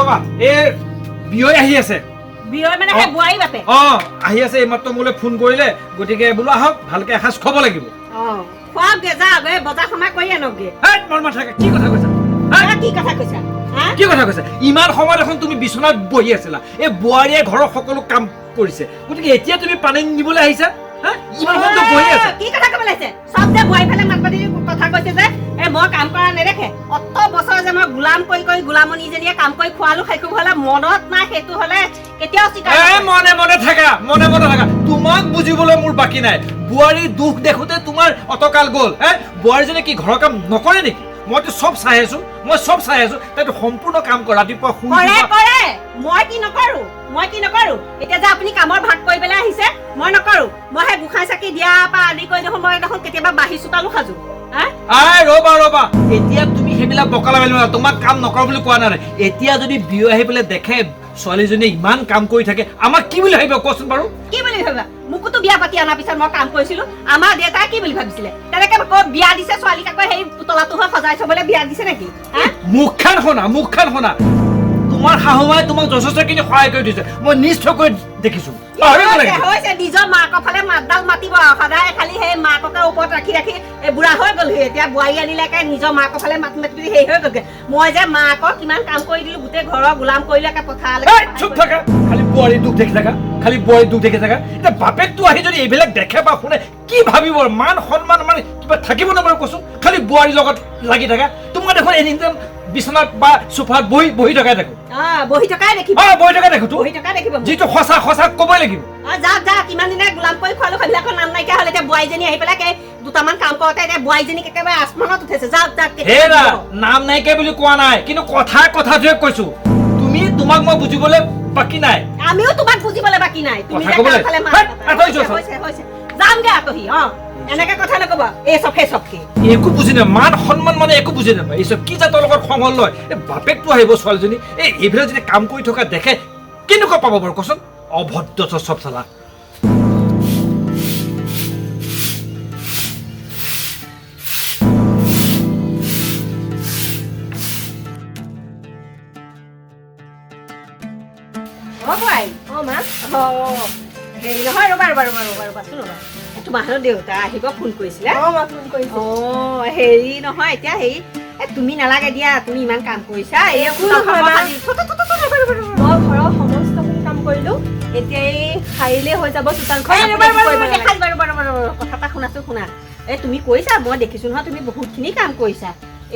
ৰবা এই বিয়ৈ আহি আছে বিয়ৈ মানে সেই বুৱাৰী বাপে আহি আছে এইমাত্ৰ মোলৈ ফোন কৰিলে গতিকে বোলো আহক ভালকে এসাঁজ খাব লাগিব খোৱাওগে যা বজাৰ সময় কৰি আনকগে মোৰ মাথা কি কথা কৈছা কি কথা কৈছা কি কথা কৈছা ইমান সময় দেখোন তুমি বিচনাত বহি আছিলা এই বোৱাৰীয়ে ঘৰৰ সকলো কাম কৰিছে গতিকে এতিয়া তুমি পানী নিবলৈ আহিছা ইমান সময় বহি আছা কি কথা ক'ব লাগিছে সব যে বুৱাৰী ফেলে মাত পাতি কথা কৈছে যে মই কাম কৰা নেদেখে অত বছৰ যে মই গোলাম কৰি গোলামনীজনীয়ে কাম কৰি খোৱালো খাইকো হলে মনত নাই সেইটো হলে কেতিয়াও মনে মনে থাকা তোমাক বুজিবলৈ মোৰ বাকী নাই বুৱাৰীৰ দুখ দেখোতে তোমাৰ অতকাল গ'ল বুৱাৰীজনে কি ঘৰৰ কাম নকৰে নেকি মইতো সব চাই আছো তাইতো সম্পূৰ্ণ কাম কৰে ৰাতিপুৱা কৰে মই কি নকৰো এতিয়া যে আপুনি কামৰ ভাগ কৰি পেলাই আহিছে মই নকৰো মই সেই গোসাঁই চাকি দিয়া পা আদি কৰি দেখোন মই দেখোন কেতিয়াবা বাঢ়ি চোতালো সাজো ৰবা এতিয়া তুমি সেইবিলাক বকালা মেলিব তোমাক কাম নকৰা বুলি কোৱা নাই এতিয়া যদি বিয়ৈ আহি পেলাই দেখে ছোৱালীজনীয়ে ইমান কাম কৰি থাকে আমাক কি বুলি ভাবিব কোৱাচোন বাৰু কি বুলি ভাবিবা মোকোতো বিয়া পাতি অনাৰ পিছত মই কাম কৰিছিলো আমাৰ দেউতাই কি বুলি ভাবিছিলে তেনেকে বিয়া দিছে ছোৱালীক আকৌ সেই পুতলাটো হৈ সজাই থবলৈ বিয়া দিছে নেকি মুখখন শুনা তোমাৰ শাহুমাই তোমাক যথেষ্টখিনি সহায় কৰি দিছে মই নিজ চকুৰে দেখিছো হৈছে নিজৰ মাকৰ ফালে মাতডাল মাতিব সদায় খালি সেই মাককে ওপৰত ৰাখি এই বুঢ়া হৈ গ'ল এতিয়া বোৱাৰী আনিলে নিজৰ মাকৰ ফালে মাতি সেই হৈ গ'লগে মই যে মাকক কিমান কাম কৰি দিলো গোটেই ঘৰৰ গোলাম কৰিলে পথাৰলৈ চুপ থাকা খালি বোৱাৰী দুখ দেখি থাকা এতিয়া বাপেকটো আহি যদি এইবিলাক দেখে বা শুনে কি ভাবিব মান সন্মান মানে কিবা থাকিব নে বাৰু কচোন খালি বোৱাৰীৰ লগত লাগি থাকা তোমাৰ দেখোন এনি টাইম বিছনাত বা সোফাত বহি থকাই দেখো বহি থকাই দেখিব যিটো সঁচা ক'বই লাগিব যা কিমান দিনে গোলাম কৰি খোৱালো সেইবিলাকৰ নাম নাইকিয়া হ'ল এতিয়া বোৱাৰীজনী আহি পেলাই দুটামান কাম কৰোঁতে এতিয়া বোৱাৰীজনীক একেবাৰে আসমানত উঠিছে নাম নাইকিয়া বুলি কোৱা নাই কিন্তু কথাটোৱে কৈছো তুমি তোমাক মই বুজিবলৈ বাকী নাই আমিও তোমাক বুজিবলৈ বাকী নাই তুমি যামগে আতহি এনেকে কথা নকব এই চফে একো বুজি নাই মান সন্মান মানে একো বুজি নাপায় এই চব কি জাতৰ লগত খঙল লয় এই বাপেকটো আহিব ছোৱালীজনী এইবিলাক যদি কাম কৰি থকা দেখে কেনেকুৱা পাব বাৰু কচোন অভদ্ৰ চব চালা হেৰি নহয় ৰ'বাচোন তোমাৰো দেউতা আহিব ফোন কৰিছিলে হেৰি নহয় এতিয়া হেৰি তুমি নালাগে দিয়া তুমি ইমান কাম কৰিছা মই ঘৰৰ সমস্ত কাম কৰিলো এতিয়া এই সাৰিলে হৈ যাব চোতালখন কথা এটা শুনা তুমি কৈছা মই দেখিছো নহয় তুমি বহুতখিনি কাম কৰিছা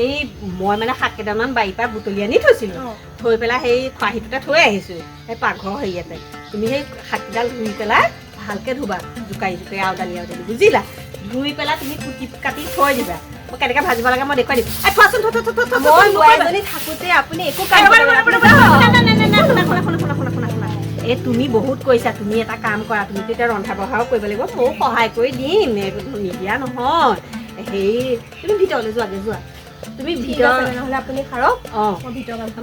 এই মই মানে শাক কেইটামান বাৰীৰ পৰা বুটলি আনি থৈছিলো থৈ পেলাই সেই খৰাহীটোতে থৈ আহিছো সেই পাকঘৰ হেৰিয়াতে তুমি সেই শাককেইডাল ধুই পেলাই ভালকে ধুবা জোকাৰি আওদালি বুজিলা ধুই পেলাই তুমি কুটি কাটি থৈ দিবা মই কেনেকে ভাজিব লাগে মই দেখুৱাই দিম থোৱাচোন থাকোতে আপুনি একো এই তুমি বহুত কৈছা তুমি এটা কাম কৰা তুমিতো এতিয়া ৰন্ধা বঢ়াও কৰিব লাগিব ময়ো সহায় কৰি দিম নিদিয়া নহয় সেই তুমি ভিতৰলৈ যোৱা তুমি নহ'লে আপুনি খাৰক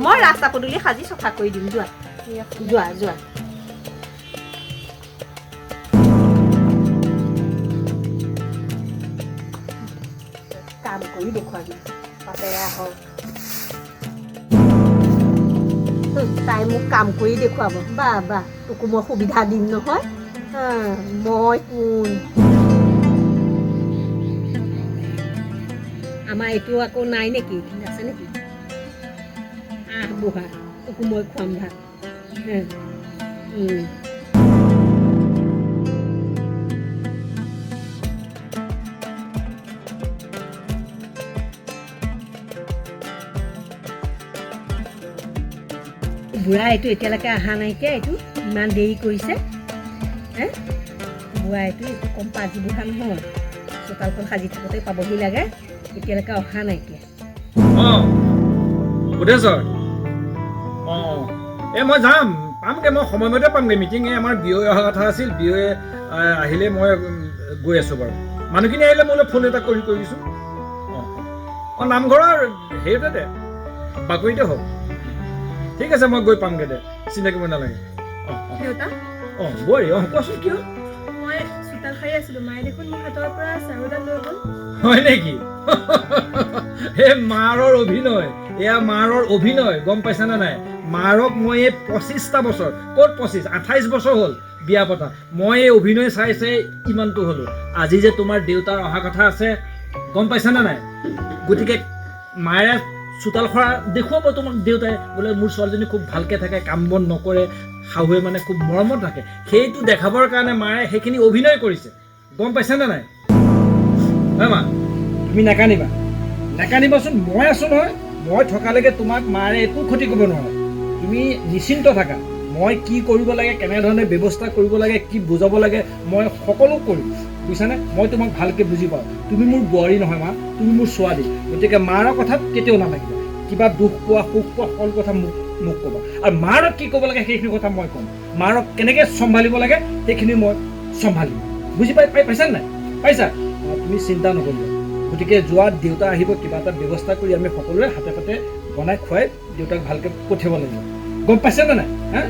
মই ৰাস্তা পদূলি সাজি চফা কৰি দিম যোৱা কাম কৰি দেখুৱাবি বাপেৰে আহক তাই মোক কাম কৰি দেখুৱাব বা তোকো মই সুবিধা দিম নহয় মই কোন আমাৰ এইটো আকৌ নাই নেকি আছে নেকি বুঢ়া তোকো মই খুৱাম ভাত বুঢ়া এইটো এতিয়ালৈকে অহা নাইকিয়া এইটো ইমান দেৰি কৰিছে বুঢ়া এইটো কম পাঁচি বুঢ়া নহয় চোতালখন সাজি থাকোঁতে পাবহি লাগে এতিয়ালৈকে অহা নাইকিয়া মই যাম পামগে মই সময়মতে পামগে মিটিং আমাৰ বিয়ৈ অহা কথা আছিল বিয়ৈ আহিলে মই গৈ আছো বাৰু মানুহখিনি আহিলে মোলৈ ফোন এটা কৰি দিছো নামঘৰৰ হেৰিতে বাকৰিতে হওক ঠিক আছে মই গৈ পামগে দে চিন্তা কৰিব নালাগে বোৱাৰী কোৱাচোন কিয় মই চোতাল সাৰি আছিলো মায়ে দেখোন মোৰ হাতৰ পৰা চাউলডাল লৈ গ'ল হয় নেকি সেই মাৰৰ অভিনয় এয়া মাৰৰ অভিনয় গম পাইছানে নাই মাৰক মই এই 25টা বছৰ ক'ত 28 বছৰ হ'ল বিয়া পতা মই এই অভিনয় চাই চাই ইমানটো হ'লো আজি যে তোমাৰ দেউতাৰ অহা কথা আছে গম পাইছানে নাই গতিকে মায়ে চোতাল খৰা দেখুৱাব তোমাক দেউতাই বোলে মোৰ ছোৱালীজনী খুব ভালকে থাকে কাম বন নকৰে শাহুৱে মানে খুব মৰমত থাকে সেইটো দেখাবৰ কাৰণে মায়ে সেইখিনি অভিনয় কৰিছে গম পাইছানে নাই মা তুমি নাকানিবাচোন মই আছো নহয় মই থকালৈকে তোমাক মাৰে একো ক্ষতি কৰিব নোৱাৰে তুমি নিশ্চিন্ত থাকা মই কি কৰিব লাগে কেনেধৰণে ব্যৱস্থা কৰিব লাগে কি বুজাব লাগে মই সকলো কৰিম বুজিছানে মই তোমাক ভালকৈ বুজি পাওঁ তুমি মোৰ বোৱাৰী নহয় মা তুমি মোৰ ছোৱালী গতিকে মাৰ কথাত কেতিয়াও নালাগিবা কিবা দুখ পোৱা সুখ পোৱা সকলো কথা মোক ক'বা আৰু মাৰক কি ক'ব লাগে সেইখিনি কথা মই ক'ম মাৰক কেনেকৈ চম্ভালিব লাগে সেইখিনি মই চম্ভালিম বুজি পাইছা নাই পাইছা তুমি চিন্তা নকৰিবা গতিকে যোৱা দেউতা আহিব কিবা এটা ব্যৱস্থা কৰি আমি সকলোৱে হাতে পাতে বনাই খুৱাই দেউতাক ভালকৈ পঠিয়াব লাগিব গম পাইছানে নাই হা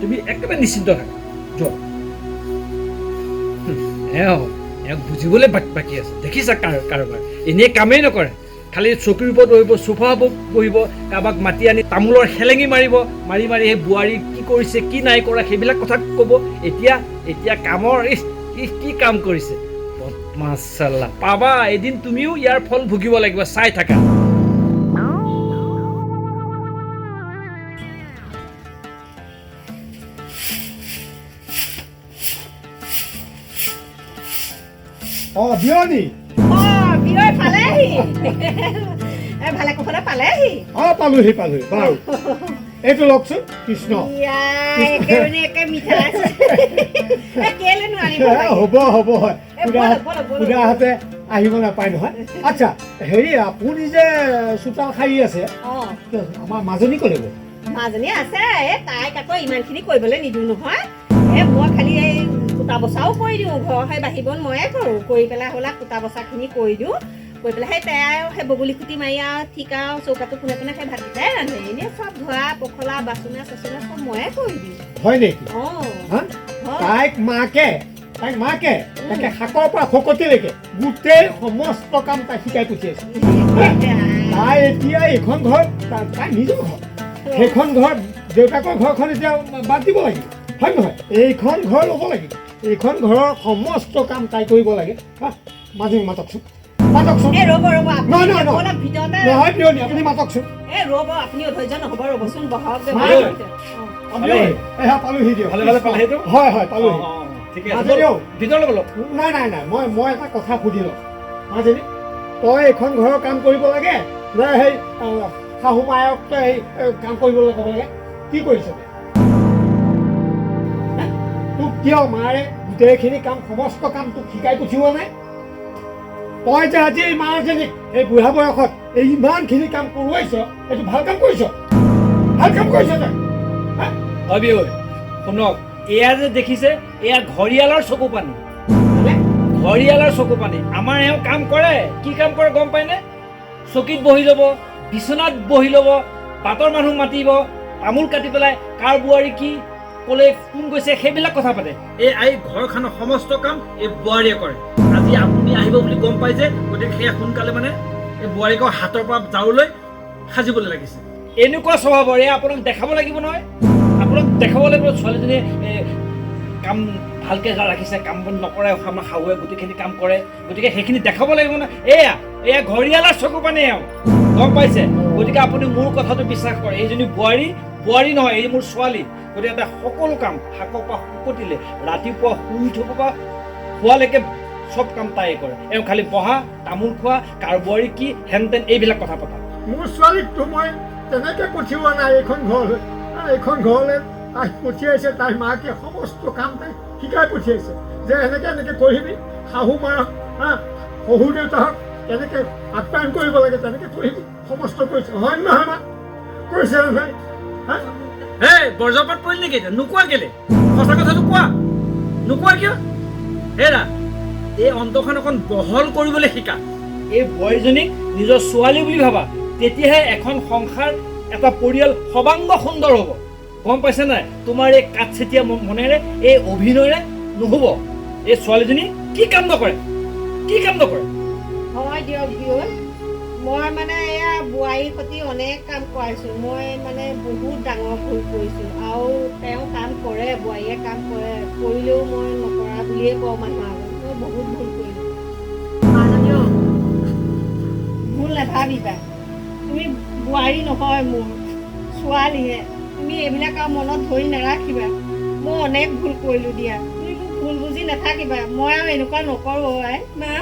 তুমি একেবাৰে নিশ্চিন্ত থাকা যোৱা এওঁ বুজিবলৈ বাকী আছে দেখিছা কাৰোবাৰ এনেই কামেই নকৰে খালি চকীৰ ওপৰত বহিব চোফা বহিব কাৰোবাক মাতি আনি তামোলৰ হেলেঙি মাৰি সেই বোৱাৰী কি কৰিছে কি নাই কৰা সেইবিলাক কথা ক'ব এতিয়া কামৰ কি কাম কৰিছে মাছাল্লাহ পাবা এদিন তুমিও ইয়াৰ ফল ভুগিব লাগিব চাই থাকা বিয়নী বিয়ৈ পালেহি ভালে কুশলে পালেহি পালোহি বাৰু এইটো লওকচোন কৃষ্ণ হ'ব সুদাহাতে আহিব নাপায় নহয় আচ্ছা হেৰি আপুনি যে চোতাল সাৰি আছে আমাৰ মাজনী ক'লে গ'ল মাজনী আছে তাইক আকৌ ইমানখিনি কৰিবলৈ নিদিওঁ নহয় মই খালি এই কুটা বচাও কৰি দিওঁ ঘৰ সেই বাহিবন ময়ে কৰোঁ কৰি পেলাই হ'লে কুটা বচাখিনি কৰি দিওঁ কৰি পেলাই সেই তাই সেই বগলী খুটি মাৰি আৰু ঠিক আৰু চৌকাটো কোনে কোনে সেই ভাতকেইটাই ৰান্ধে এনেই চব ধোৱা পখলা বাচনা চাচনা চব ময়ে কৰি দিওঁ হয় নেকি তাইক মাকে তাকে শাকৰ পৰা শকতিলৈকে গোটেই সমস্ত কাম তাই শিকাই পঠিয়াইছে তাই এতিয়া এইখন ঘৰ তাই নিজৰ ঘৰ সেইখন ঘৰ দেউতাকৰ ঘৰখন এতিয়া বাদ দিব লাগিব হয় নহয় এইখন ঘৰ ল'ব লাগিব এইখন ঘৰৰ সমস্ত কাম তাই কৰিব লাগে মাজে মাতকচোন নহয় প্ৰিয়নী আপুনি মাতকচোন পালোহি দিয়ক হয় পালোহি নাই মই এটা কথা সুধি লওঁ মাজনী তই এইখন ঘৰৰ কাম কৰিব লাগে নে সেই শাহু মায়ক সেই কাম কৰিবলৈ ক'ব লাগে কি কৰিছ তোক কিয় মায়ে গোটেইখিনি কাম সমস্ত কাম তোক শিকাই পঠিওৱা নাই তই যে আজি এই মাজনীক এই বুঢ়া বয়সত এই ইমানখিনি কাম কৰোৱাইছ এইটো ভাল কাম কৰিছ তই শুনক এয়া যে দেখিছে এয়া ঘৰিয়ালৰ চকু পানী আমাৰ এওঁ কাম কৰে কি কাম কৰে গম পায়নে চকীত বহি ল'ব বিচনাত বহি ল'ব বাটৰ মানুহ মাতিব তামোল কাটি পেলাই কাৰ বোৱাৰী কি ক'লে কোন গৈছে সেইবিলাক কথা পাতে এই ঘৰখনৰ সমস্ত কাম এই বোৱাৰীয়ে কৰে আজি আপুনি আহিব বুলি গম পাই যে গতিকে সেয়া সোনকালে মানে এই বোৱাৰীকৰ হাতৰ পৰা জাৰুলৈ সাজিবলৈ লাগিছে এনেকুৱা স্বভাৱৰ এয়া আপোনাক দেখাব লাগিব নহয় আপোনাক দেখাব লাগিব ছোৱালীজনীয়ে কাম ভালকৈ ৰাখিছে কাম বন নকৰে আমাৰ শাহুৱে গোটেইখিনি কাম কৰে গতিকে সেইখিনি দেখাব লাগিব নহয় এয়া ঘৰিয়ালৰ চকু পানী এওঁ গম পাইছে গতিকে আপুনি মোৰ কথাটো বিশ্বাস কৰে এইজনী বোৱাৰী নহয় এই মোৰ ছোৱালী গতিকে এটা সকলো কাম শাকৰ পৰা শুকতিলে ৰাতিপুৱা শুই উঠিব পৰা শোৱালৈকে চব কাম তাই কৰে এওঁ খালি বহা তামোল খোৱা কাৰ বোৱাৰী কি হেন তেন এইবিলাক কথা পতা মোৰ ছোৱালীকতো মই তেনেকৈ পঠিওৱা নাই এইখন ঘৰলৈ তাইক পঠিয়াইছে তাইৰ মাকে সমস্ত কাম তাইক শিকাই পঠিয়াইছে যে এনেকৈ কৰিবি শাহু মাক শহুৰ দেউতাক কেনেকৈ আপ্যায়ন কৰিব লাগে তেনেকৈ কৰিবি সমস্ত কৰিছে হয় নহয় মা কৰিছে নহয় বৰজপাত পৰিল নেকি নোকোৱা কেলে সঁচা কথাটো নোকোৱা কিয় হেৰা এই অন্তৰখন অকণ বহল কৰিবলৈ শিকা এই বোৱাৰীজনীক নিজৰ ছোৱালী বুলি ভাবা তেতিয়াহে এখন সংসাৰ এটা পৰিয়াল সৰ্বাংগ সুন্দৰ হ'ব গম পাইছে নাই তোমাৰ এই কাঠচেতীয়া মনেৰে এই অভিনয়েৰে নহ'ব এই ছোৱালীজনী কি কাম নকৰে হয় দিয়ক বিয়ৈ মই মানে এয়া বোৱাৰীৰ সৈতে অনেক কাম কৰাইছোঁ। মই মানে বহুত ডাঙৰ ভুল কৰিছোঁ আৰু তেওঁ কাম কৰে, বোৱাৰীয়ে কাম কৰে, কৰিলেও মই নকৰা বুলিয়ে কওঁ মানুহৰ আগত। মই বহুত ভুল কৰিলোঁ। মানুহজনীও ভুল নাভাবিবা, তুমি বোৱাৰী নহয় মোৰ ছোৱালীহে। তুমি এইবিলাক আৰু মনত ধৰি নাৰাখিবা। মই অনেক ভুল কৰিলোঁ দিয়া, তুমি মোক ভুল বুজি নাথাকিবা। মই আৰু এনেকুৱা নকৰোঁ আই। মা